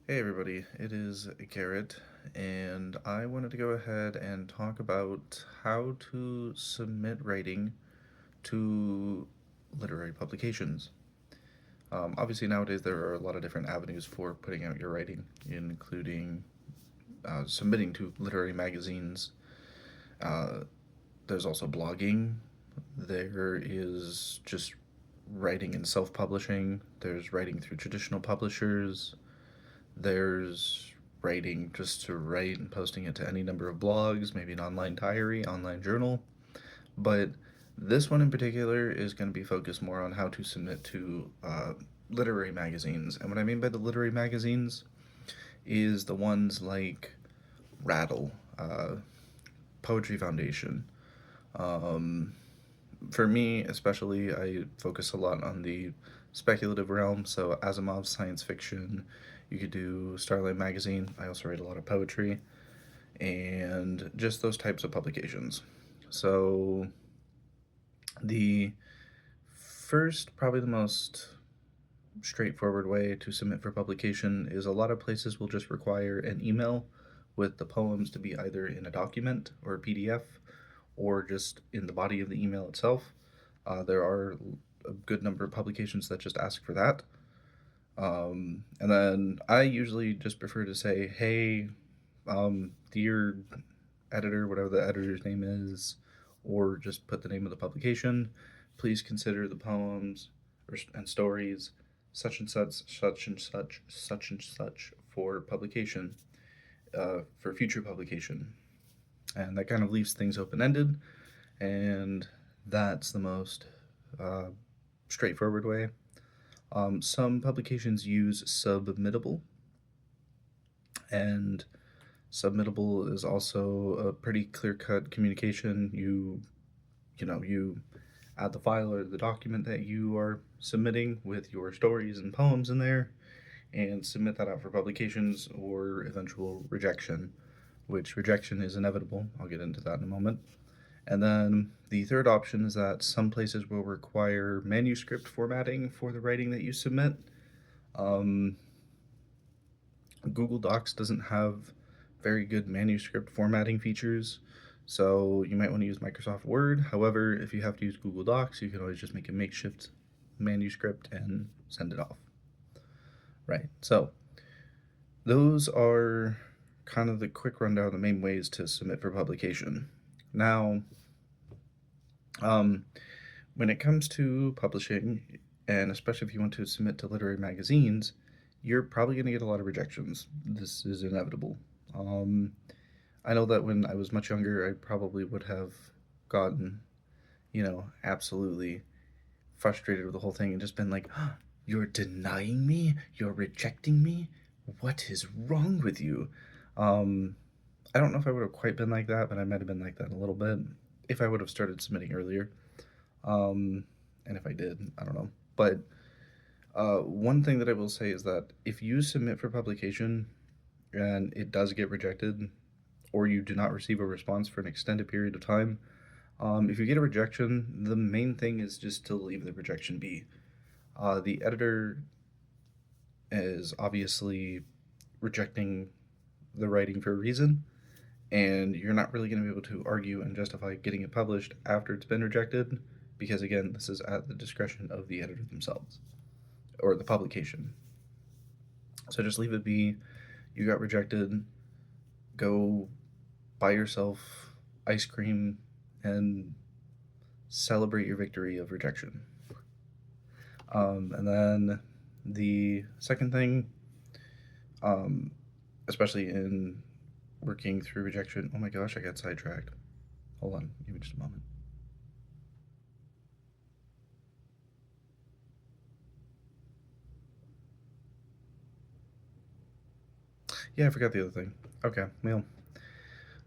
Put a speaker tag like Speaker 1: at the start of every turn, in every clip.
Speaker 1: Hey everybody, it is Garrett, and I wanted to go ahead and talk about how to submit writing to literary publications. Obviously, nowadays there are a lot of different avenues for putting out your writing, including submitting to literary magazines. Uh, there's also blogging. There is just writing and self publishing. There's writing through traditional publishers. There's writing just to write and posting it to any number of blogs, maybe an online diary, online journal. But this one in particular is going to be focused more on how to submit to literary magazines. And what I mean by the literary magazines is the ones like Rattle, Poetry Foundation. Um, for me, especially, I focus a lot on the speculative realm. So Asimov's science fiction. You could do Starlight Magazine. I also write a lot of poetry and just those types of publications. So the first, probably the most straightforward way to submit for publication is a lot of places will just require an email with the poems to be either in a document or a PDF or just in the body of the email itself. There are a good number of publications that just ask for that. And then I usually just prefer to say, hey, dear editor, whatever the editor's name is, or just put the name of the publication, please consider the poems and stories such and such, such and such, such and such for publication, for future publication. And that kind of leaves things open ended, and that's the most uh, straightforward way. Some publications use Submittable, and Submittable is also a pretty clear-cut communication. You add the file or the document that you are submitting with your stories and poems in there, and submit that out for publications or eventual rejection, which rejection is inevitable. I'll get into that in a moment. And then the third option is that some places will require manuscript formatting for the writing that you submit. Um, Google Docs doesn't have very good manuscript formatting features, so you might want to use Microsoft Word. However, if you have to use Google Docs, you can always just make a makeshift manuscript and send it off. Right, so those are kind of the quick rundown of the main ways to submit for publication. Now, um, when it comes to publishing, and especially if you want to submit to literary magazines, you're probably going to get a lot of rejections. This is inevitable. Um, I know that when I was much younger, I probably would have gotten, absolutely frustrated with the whole thing and just been like, oh, you're denying me? You're rejecting me? What is wrong with you? Um, I don't know if I would have quite been like that, but I might have been like that a little bit if I would have started submitting earlier. Um, and if I did, I don't know. But one thing that I will say is that if you submit for publication and it does get rejected, or you do not receive a response for an extended period of time, if you get a rejection, the main thing is just to leave the rejection be. The editor is obviously rejecting the writing for a reason, and you're not really going to be able to argue and justify getting it published after it's been rejected, because again, this is at the discretion of the editor themselves or the publication. So just leave it be. You got rejected. Go buy yourself ice cream and celebrate your victory of rejection. And then the second thing, um, especially in working through rejection, oh my gosh, I got sidetracked. Hold on, give me just a moment. Yeah, I forgot the other thing. Okay, well,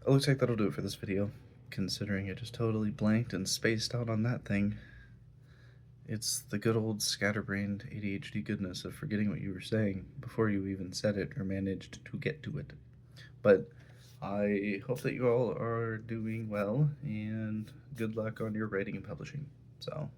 Speaker 1: it looks like that'll do it for this video, considering I just totally blanked and spaced out on that thing. It's the good old scatterbrained ADHD goodness of forgetting what you were saying before you even said it or managed to get to it. But I hope that you all are doing well, and good luck on your writing and publishing. So,